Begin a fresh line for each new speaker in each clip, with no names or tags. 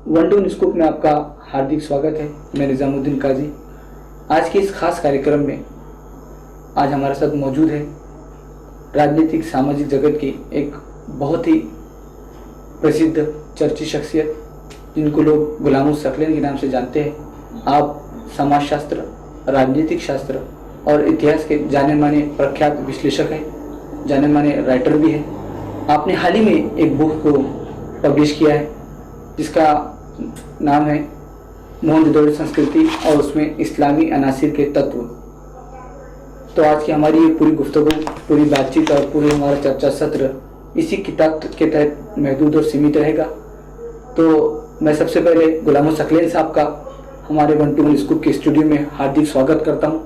One two scoop में आपका हार्दिक स्वागत है। मैं निज़ामुद्दीन काजी। आज के इस खास कार्यक्रम में आज हमारे साथ मौजूद है राजनीतिक सामाजिक जगत की एक बहुत ही प्रसिद्ध चर्चित शख्सियत, जिनको लोग गुलाम सकलैन के नाम से जानते हैं। आप समाजशास्त्र, राजनीतिक शास्त्र और इतिहास के जाने माने प्रख्यात विश्लेषक हैं, जाने माने राइटर भी हैं। आपने हाल ही में एक बुक को पब्लिश किया है जिसका नाम है मोहनजोदड़ो संस्कृति और उसमें इस्लामी अनासिर के तत्व। तो आज की हमारी ये पूरी गुफ्तगू, पूरी बातचीत और पूरी हमारा चर्चा सत्र इसी किताब के तहत महदूद और सीमित रहेगा। तो मैं सबसे पहले गुलाम सकलैन साहब का हमारे वन टू स्कूप के स्टूडियो में हार्दिक स्वागत करता हूँ।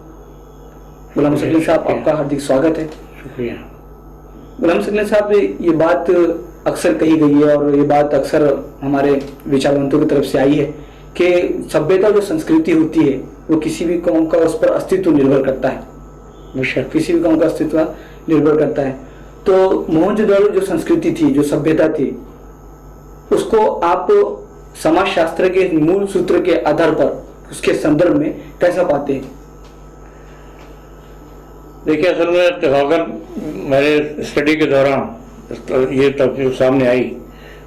गुलाम सकलैन साहब, आपका हार्दिक स्वागत है।
शुक्रिया।
गुलाम सकलैन साहब, ये बात अक्सर कही गई है और ये बात अक्सर हमारे विचारवंतों की तरफ से आई है कि सभ्यता जो संस्कृति होती है वो किसी भी कौम का उस पर अस्तित्व निर्भर करता है, किसी भी कौम का अस्तित्व निर्भर करता है। तो मोहनजोदड़ो जो संस्कृति थी, जो सभ्यता थी, उसको आप समाजशास्त्र के मूल सूत्र के आधार पर उसके संदर्भ में कैसा पाते हैं?
देखिए, असल में इत्तेफाकन मेरे स्टडी के दौरान ये तस्वीर सामने आई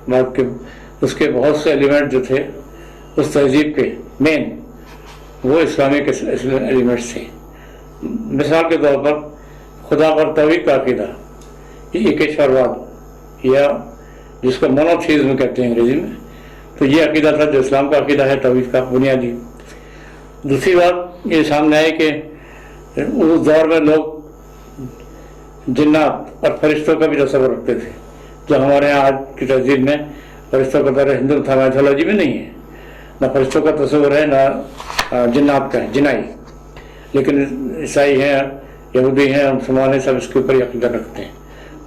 बात के, उसके बहुत से एलिमेंट जो थे उस तहजीब के मेन वो इस्लामिक एलिमेंट्स थे। मिसाल के तौर पर खुदा पर तौहीद का अकीदा, ये ईश्वरवाद या जिसको मोनोथीइज्म कहते हैं अंग्रेजी में, तो ये अकीदा था जो इस्लाम का अकीदा है, तौहीद का बुनियादी। दूसरी बात ये सामने आई कि उस दौर में लोग जिन्नात और फरिश्तों का भी तस्वर रखते थे, जो हमारे यहाँ आज की तहजीब में फरिश्तों का तरह हिंदू मैथोलॉजी में नहीं है। ना फरिश्तों का तस्वर है, ना जिन्नात का है, जिनाई। लेकिन ईसाई हैं, यहूदी हैं, मुसलमान हैं, सब इसके ऊपर अकीदा रखते हैं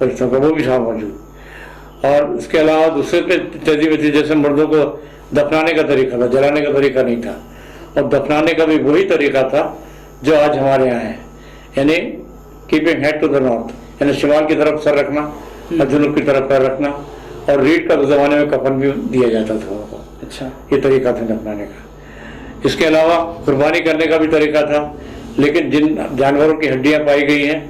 फरिश्तों का, वो भी था मौजूद। और इसके अलावा दूसरे पे तहजीब थी, जैसे मुर्दों को दफनाने का तरीका था, जलाने का तरीका नहीं था। और दफनाने का भी वही तरीका था जो आज हमारे यहाँ है, यानी keeping head to the north, यानी शिमाल की तरफ सर रखना और जुनूब की तरफ पैर रखना। और रीढ़ का उस जमाने में कफन भी दिया जाता था उनको।
अच्छा,
ये तरीका था दफनाने का। इसके अलावा कुर्बानी करने का भी तरीका था, लेकिन जिन जानवरों की हड्डियां पाई गई हैं,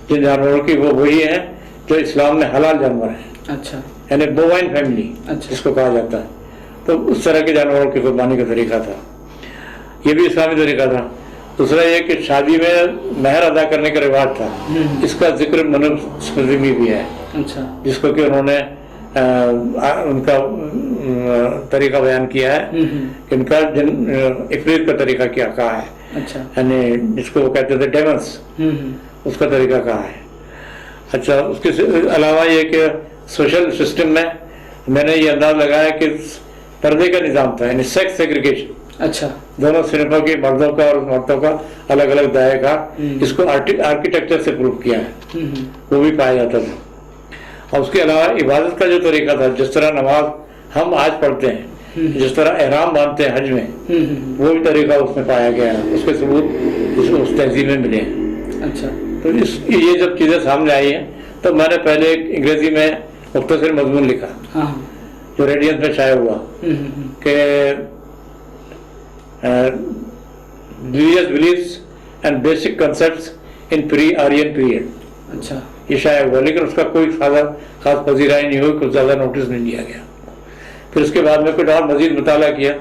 जिन जानवरों की, वो वही हैं जो इस्लाम में हलाल जानवर हैं।
अच्छा,
यानी बोवाइन फैमिली जिसको कहा जाता है, तो उस तरह के जानवरों की कुर्बानी का तरीका था। ये भी इस्लामी तरीका था। दूसरा ये कि शादी में महर अदा करने का रिवाज था, इसका जिक्र मनुस्मृति में भी है। अच्छा, जिसको कि उन्होंने उनका तरीका बयान किया है कि इनका इफरीत का तरीका क्या कहा है। अच्छा, यानी जिसको वो कहते थे डेमंस, उसका तरीका कहा है। अच्छा, उसके अलावा ये कि सोशल सिस्टम में मैंने ये अंदाज लगाया कि पर्दे का निज़ाम था, यानी सेक्स सेग्रीगेशन। अच्छा, दोनों सिनेमा के मर्दों का और औरतों का अलग अलग दायरे का, इसको आर्किटेक्चर से प्रूव किया है, वो भी पाया जाता था। और उसके अलावा इबादत का जो तरीका था, जिस तरह नमाज हम आज पढ़ते हैं, जिस तरह एहराम बांधते हैं हज में, वो भी तरीका उसमें पाया गया है, उसके सबूत उस तहजीब में मिले हैं। अच्छा, तो ये जब चीज़ें सामने आई हैं, तो मैंने पहले एक अंग्रेजी में मुख्तसर मजमून लिखा जो रेडियंस में शाया हुआ कि religious beliefs and basic concepts in pre-Aryan period। अच्छा, ये शायद हुआ, लेकिन उसका कोई खास पजीराई नहीं हुई, कुछ ज़्यादा नोटिस नहीं लिया गया। फिर उसके बाद में कुछ और मजीद मुताला किया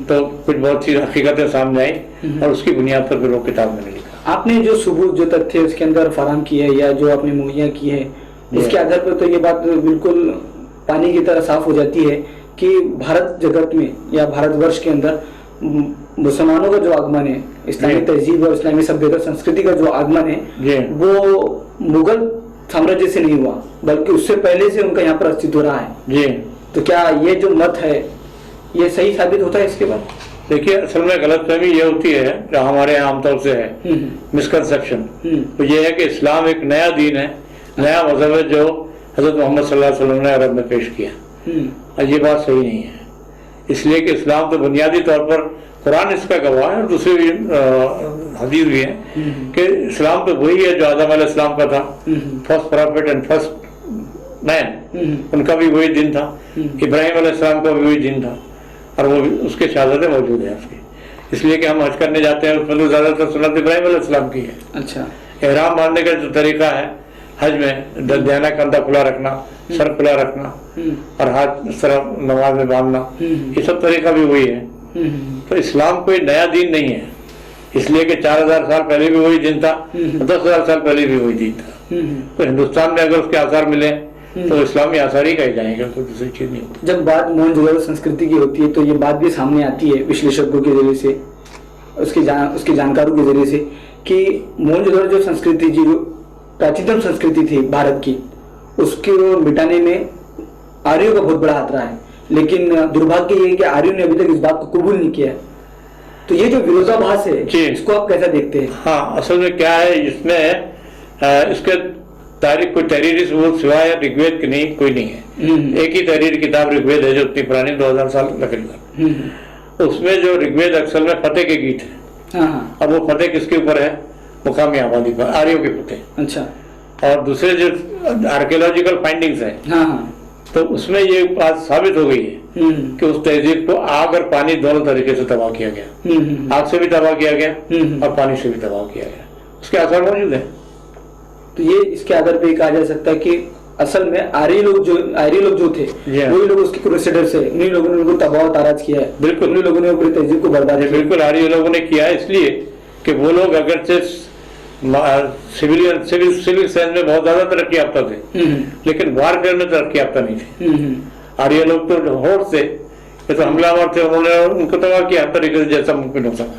तो कुछ बहुत सी हकीकतें सामने आई और उसकी बुनियाद पर फिर वो किताब मैंने लिखा।
आपने जो सबूत, जो तथ्य उसके अंदर फराहम की है या जो आपने मुहैया की है, उसके आधार पर तो ये बात बिल्कुल पानी की तरह साफ हो जाती है कि भारत जगत में या भारतवर्ष के अंदर मुसलमानों का जो आगमन है, इस्लामी तहजीब और इस्लामी सभ्यता संस्कृति का जो आगमन है, वो मुगल साम्राज्य से नहीं हुआ, बल्कि उससे पहले से उनका यहाँ पर अस्तित्व रहा है। जी, तो क्या ये जो मत है ये सही साबित होता है इसके बाद?
देखिए, असल में गलतफहमी ये होती है जो हमारे यहाँ आमतौर से है, मिसकंसेप्शन। तो ये है कि इस्लाम एक नया दीन है, नया मजहब है जो हजरत मोहम्मद सल्लल्लाहु अलैहि वसल्लम ने अरब में पेश किया, और ये बात सही नहीं है। इसलिए कि इस्लाम तो बुनियादी तौर पर कुरान इसका गवाह है और दूसरे भी हदीस भी है कि इस्लाम तो वही है जो आदम अलैहिस्सलाम का था, first profit and first man, उनका भी वही दिन था, इब्राहिम अलैहिस्सलाम का भी वही दिन था, और वो उसके शहादतें मौजूद है उसकी। इसलिए कि हम हज करने जाते हैं, उसमें तो ज़्यादातर सुन्नत इब्राहिम अलैहिस्सलाम की है।
अच्छा।
एहराम बांधने का जो तरीका है हज में, दरमियाना कंधा खुला रखना, सर खुला रखना और हाथ इस तरह नमाज में बांधना, ये सब तरीका भी वही है। तो इस्लाम कोई नया दीन नहीं है, इसलिए कि 4000 साल पहले भी वही दिन था, 10,000 साल पहले भी वही दिन था। तो हिंदुस्तान में अगर उसके आसार मिले तो इस्लामी आसार ही कहे जाएंगे, तो दूसरी चीज नहीं होती।
जब बात मोहनजोदड़ो संस्कृति की होती है तो ये बात भी सामने आती है विश्लेषकों के जरिए से, उसके जानकारों के जरिए से, कि मोहनजोदड़ो जो संस्कृति जो प्राचीनतम संस्कृति थी भारत की, उसके मिटाने में आर्यों का बहुत बड़ा हाथ रहा है। लेकिन दुर्भाग्य ये है कि आर्यों ने अभी तक इस बात को कबूल नहीं किया। तो ये जो विरोधाभास है इसको आप कैसा देखते हैं?
हाँ, असल में क्या है, इसमें इसके तारीख कोई तहरीरी सबूत सिवाय ऋग्वेद की नहीं, कोई नहीं है। एक ही तहरीर किताब ऋग्वेद है जो इतनी पुरानी 2000 साल तकरीबन। उसमें जो ऋग्वेद अक्सर में फतेह के गीत है। अब वो फतेह किसके ऊपर है? मुकामी आबादी पर, आर्यों के फतेह।
अच्छा।
और दूसरे जो आर्कियोलॉजिकल फाइंडिंग्स है, तो उसमें ये बात साबित हो गई है कि उस तहजीब को आग और पानी दोनों तरीके से तबाह किया गया। आग से भी तबाह किया गया और पानी से भी तबाह किया गया, उसके आसार मौजूद है।
तो ये इसके आधार पे कहा जा सकता है कि असल में आर्य लोग जो थे वही लोग उसके क्रूसेडर्स है, उन्हीं लोगों ने उनको तबाह ताराज किया है।
बिल्कुल,
उन्हीं लोगों ने पूरी तहजीब को बर्बाद किया।
बिल्कुल, आर्य लोगों ने किया है, इसलिए कि वो लोग अगर से सिविल साइंस में बहुत ज्यादा तरक्की याफ्ता थे, लेकिन वारफेयर में तरक्की याफ्ता नहीं थे। आर्य लोग तो होड़ से, ये तो हमलावर थे, उन्होंने उनको तबाह किया हर तरीके से जैसा मुमकिन हो सका,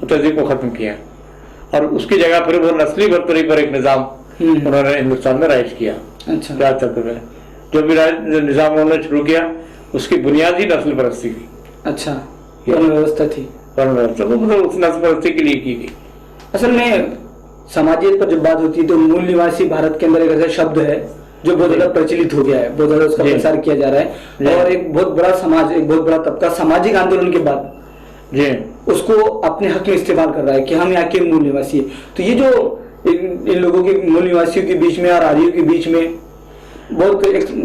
तहजीब को खत्म किया। और उसकी जगह फिर वो नस्ली बर्तरी पर एक निजाम उन्होंने हिंदुस्तान में राइज किया।
अच्छा।
जो भी निजाम उन्होंने शुरू किया उसकी बुनियादी नस्ल परस्ती थी।
अच्छा, वर्ण व्यवस्था थी।
वर्ण व्यवस्था वो मतलब उस नस्ल परस्ती के लिए की गई।
असल में समाजियत पर जब बात होती है तो मूल निवासी भारत के अंदर एक ऐसा शब्द है जो बहुत ज्यादा प्रचलित हो गया है, बहुत ज्यादा उसका प्रसार किया जा रहा है, और एक बहुत बड़ा समाज, एक बहुत बड़ा तबका सामाजिक आंदोलन के बाद उसको अपने हक में इस्तेमाल कर रहा है कि हम यहाँ के मूल निवासी है। तो ये जो इन लोगों के मूल निवासियों के बीच में और आर्यों के बीच में बहुत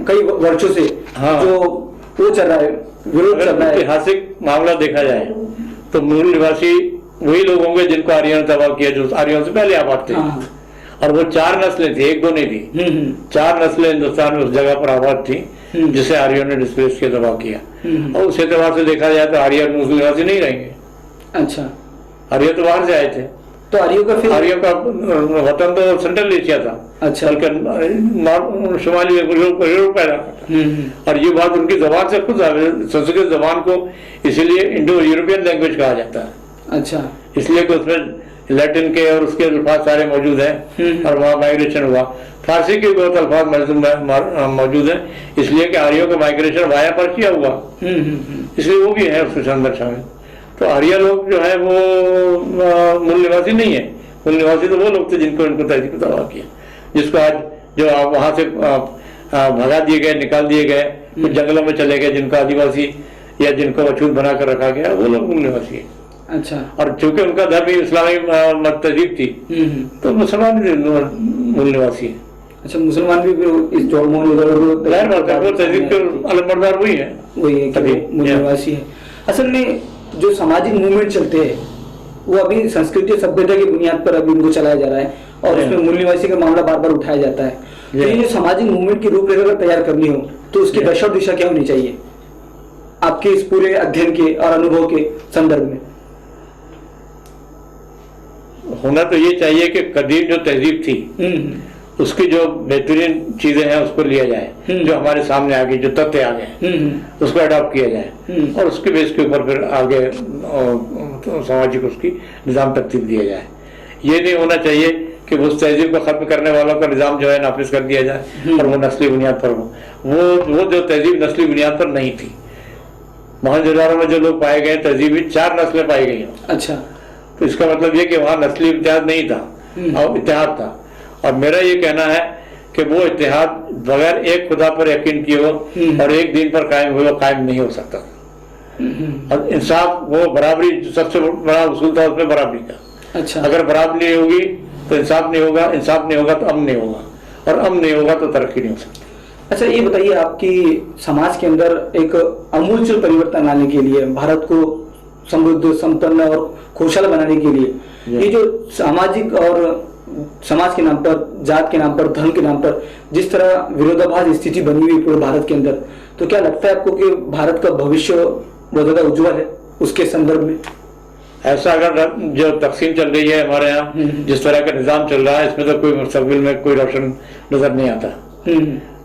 कई वर्षों से जो वो चल रहा है, विरोध चल रहा है।
ऐतिहासिक मामला देखा जाए तो मूल निवासी वही लोग होंगे जिनको आर्यों ने तबाह किया, जो आर्यों से पहले आबाद थे। और वो 4 नस्लें थी, एक दो नहीं थी, 4 नस्लें हिंदुस्तान में उस जगह पर आबाद थी जिसे आर्यों ने डिस्प्लेस किया, तबाह किया। और उस एतबार से देखा जाए तो आर्य मूल निवासी नहीं रहेंगे। अच्छा, आर्य तो बाहर से आए थे। तो आर्यों का वतन तो सेंट्रल एशिया था। अच्छा। शुमाली यूरोप पैदा था। और ये बात उनकी जबान से खुद संस्कृत जबान को इसीलिए इंडो यूरोपियन लैंग्वेज कहा जाता है। अच्छा। इसलिए कि उसमें लैटिन के और उसके अल्फाज सारे मौजूद हैं और वहाँ माइग्रेशन हुआ। फारसी के बहुत अल्फाज मौजूद हैं, इसलिए कि आर्यों का माइग्रेशन वाया पर्शिया हुआ, इसलिए वो भी है उसके अंदर शामिल। तो आर्य लोग जो है वो मूल निवासी नहीं है। मूल निवासी तो वो लोग थे जिनको इनको तहजीब तबाह किया, जिसको आज जो वहां से भगा दिए गए, निकाल दिए गए, कुछ जंगलों में चले गए, जिनको आदिवासी या जिनको अछूत बनाकर रखा गया, वो लोग मूल निवासी है। अच्छा। और चूंकि उनका धर्म ही इस्लामी तहजीब थी तो मुसलमान भी मूल निवासी है। अच्छा, मुसलमान भी इस तहजीब के अलमबरदार वही है मूल निवासी है। असल में जो सामाजिक मूवमेंट चलते हैं वो अभी संस्कृति और सभ्यता की बुनियाद पर अभी उनको चलाया जा रहा है और उसमें मूल निवासी का मामला बार बार उठाया जाता है। तो ये जो सामाजिक मूवमेंट की रूपरेखा अगर तैयार करनी हो तो उसकी दशा और दिशा क्या होनी चाहिए आपके इस पूरे अध्ययन के और अनुभव के संदर्भ में? होना तो ये चाहिए कि कदीम जो तहजीब थी उसकी जो बेहतरीन चीजें हैं उसको लिया जाए, जो हमारे सामने आ गई, जो तथ्य आ गए उसको अडॉप्ट किया जाए और उसके बेस के ऊपर फिर आगे तो सामाजिक उसकी निज़ाम तरतीब दिया जाए। ये नहीं होना चाहिए कि उस तहजीब को खत्म करने वालों का निज़ाम जो है नाफिज कर दिया जाए और वो नस्ली बुनियाद पर वो जो तहजीब नस्ली बुनियाद पर नहीं थी। मोहनजोदारो में जो लोग पाए गए तहजीबी 4 नस्लें पाई गई। अच्छा। तो इसका मतलब ये कि वहाँ नस्ली इत्तेहाद नहीं था और इत्तेहाद था। और मेरा ये कहना है कि वो इत्तेहाद बगैर एक खुदा पर यकीन किए हो और एक दिन पर कायम हुए कायम नहीं हो सकता। और इंसाफ वो बराबरी सबसे बड़ा उसूल था उसमें बराबरी का। अच्छा। अगर बराबरी नहीं होगी तो इंसाफ नहीं होगा, इंसाफ नहीं होगा तो अमन नहीं होगा और अमन नहीं होगा तो तरक्की नहीं हो सकती।
अच्छा, ये बताइए, आपकी समाज के अंदर एक आमूलचूल परिवर्तन लाने के लिए, भारत को समृद्ध, संपन्न और खुशहाल बनाने के लिए, ये जो सामाजिक और समाज के नाम पर, जात के नाम पर, धर्म के नाम पर जिस तरह विरोधाभास स्थिति बनी हुई पूरे भारत के अंदर, तो क्या लगता है आपको कि भारत का भविष्य बहुत ज्यादा उज्जवल है उसके संदर्भ में?
ऐसा अगर जो तकसीम चल रही है हमारे यहाँ, जिस तरह का निजाम चल रहा है, इसमें तो कोई मुस्तकबिल में कोई रोशन नजर नहीं आता।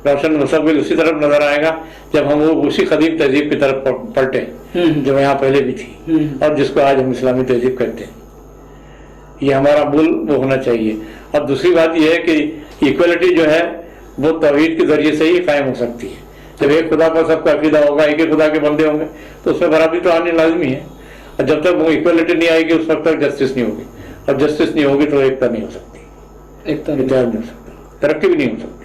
रोशन मुस्तकबिल उसी तरफ नजर आएगा जब हम वो उसी कदीम तहजीब की तरफ पलटे जो यहाँ पहले भी थी और जिसको आज हम इस्लामी तहजीब कहते हैं। ये हमारा मूल वो होना चाहिए। और दूसरी बात यह है कि इक्वलिटी जो है वो तौहीद के जरिए से ही कायम हो सकती है। जब एक खुदा पर सबका अकीदा होगा, एक ही खुदा के बंदे होंगे, तो उसमें बराबरी तो आनी लाजमी है। और जब तक वो इक्वलिटी नहीं आएगी उस वक्त तक जस्टिस नहीं होगी, और जस्टिस नहीं होगी तो एकता नहीं हो सकती, एकता नहीं हो सकती, तरक्की भी नहीं हो सकती।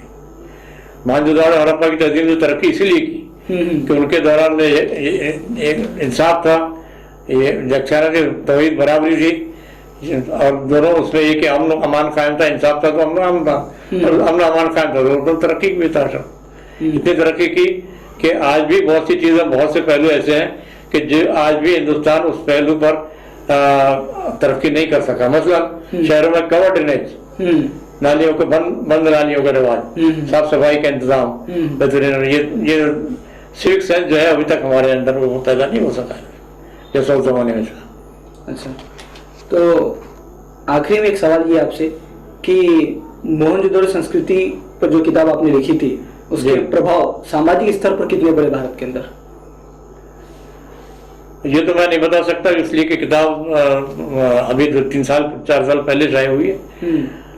मोहनजोदड़ो और हड़प्पा की तहजीब ने तरक्की इसीलिए की कि उनके दौरान में एक इंसाफ था, ये यकसानत तौहीद बराबरी थी, और दोनों उसमें एक अमन अमान कायम था, इंसाफ था तो अमन अमान था, और अमन अमान कायम था, तो तरक्की की भी था। इतनी तरक्की की कि आज भी बहुत सी चीजें, बहुत से पहलू ऐसे हैं कि जो आज भी हिंदुस्तान उस पहलू पर तरक्की नहीं कर सका। मसलन शहरों में कवर ड्रेनेज, नालियों के बंद नालियों का रिवाज, साफ सफाई का इंतजाम बेहतरीन, ये सिविक सेंस जो है अभी तक हमारे अंदर वो पैदा नहीं हो सका जैसा उस जमाने में था।
अच्छा, तो आखिरी में एक सवाल ये आपसे कि मोहनजोदड़ो संस्कृति पर जो किताब आपने लिखी थी, उसके प्रभाव सामाजिक स्तर पर कितने बड़े भारत के अंदर?
ये तो मैं नहीं बता सकता, इसलिए कि किताब अभी 3 साल 4 साल पहले शाये हुई है।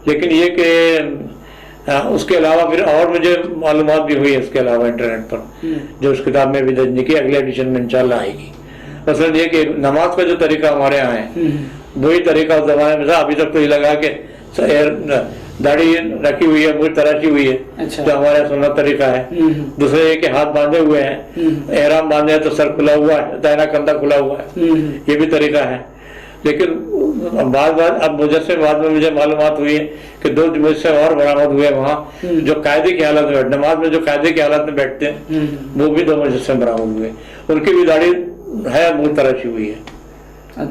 लेकिन ये कि उसके अलावा फिर और मुझे मालूमात भी हुई है उसके अलावा इंटरनेट पर, जो उस किताब में भी दर्ज की, अगले एडिशन में इंशाल्लाह आएगी। मसलन ये कि नमाज का जो तरीका हमारे यहाँ है वही तरीका उस जमाने में था। अभी तक तो ये लगा कि दाढ़ी रखी हुई है, मुझ तराशी हुई है, अच्छा। जो हमारे सुन्नत तरीका है। दूसरे ये कि हाथ बांधे हुए हैं, एहराम बांधे हैं तो सर खुला हुआ है, दाहिना कंधा खुला हुआ है, ये भी तरीका है। लेकिन बाद अब मुझसे बाद में मुझे मालूमात हुई है कि 2 मुझसे और बरामद हुए वहाँ, जो कायदे की हालत में, नमाज में जो कायदे की हालत में बैठते हैं वो भी 2 मुझसे बरामद हुए। उनकी भी दाढ़ी है, मुँह तराशी हुई है,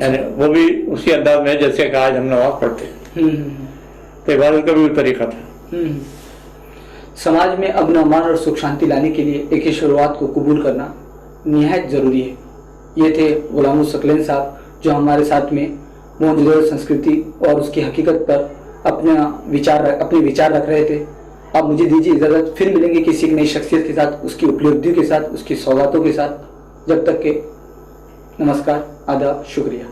यानी वो भी उसी अंदाज में जैसे कि आज हम नमाज पढ़ते हैं, तो इबादत का भी तरीका था।
समाज में अमन अमान और सुख शांति लाने के लिए एक ही शुरुआत को कबूल करना निहायत जरूरी है। ये थे गुलाम सकलैन साहब, जो हमारे साथ में मोहनजोदड़ो संस्कृति और उसकी हकीकत पर अपने विचार रख रहे थे। अब मुझे दीजिए इजाजत, फिर मिलेंगे किसी एक नई शख्सियत के साथ, उसकी उपलब्धियों के साथ, उसकी सौगातों के साथ। जब तक के नमस्कार, आदाब, शुक्रिया।